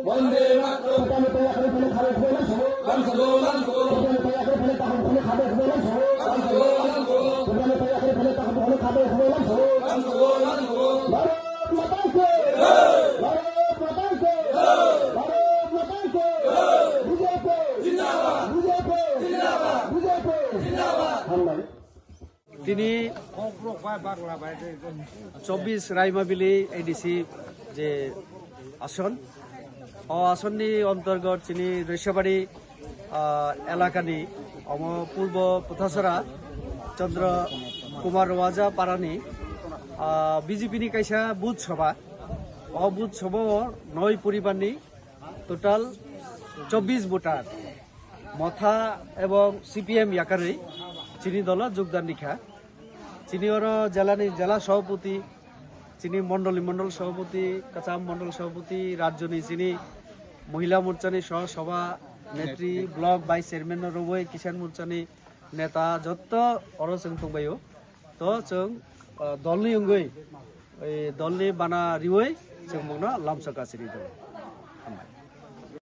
বন্দে মাতরম আমি তৈরি করে ফেলে খাবে ফেলে আমি তৈরি করে ফেলে তখন ফেলে খাবে ফেলে আমি তৈরি করে ফেলে তখন ফেলে খাবে ফেলে ভারত মাতা কে ভারত মাতা কে ভারত মাতা কে বিজেপি জিন্দাবাদ বিজেপি জিন্দাবাদ বিজেপি জিন্দাবাদ। তিনি 24 রাইমাবিলি এডিসি যে আসন আসনनि অন্তর্গত চিনি রৈশাবাড়ি এলাকানি পূর্ব পুথাসরা চন্দ্র কুমার ওয়াজা পারানি বিজেপিनि কাইसा বুথ सभा बुथ सभा 9 পরিবারনি টোটাল 24 ভোটার মথা এবং সিপিএম ইয়াকারে চিনি দল যোগদান নিখা চিনি জেলা সভাপতি চিনি মন্ডল সভাপতি কাচাম মন্ডল সভাপতি রাজ্যনি চিনি মহিলা মোর্চানি সহ সভা নেত্রী ব্লক ভাইস চেয়াरमेन रबई किसान मोर्चानि नेता जत्त अर जों दंबायो तो जों दलनि अंगै दलनि बाना रिवै जों मनो लामसकासिनि दं।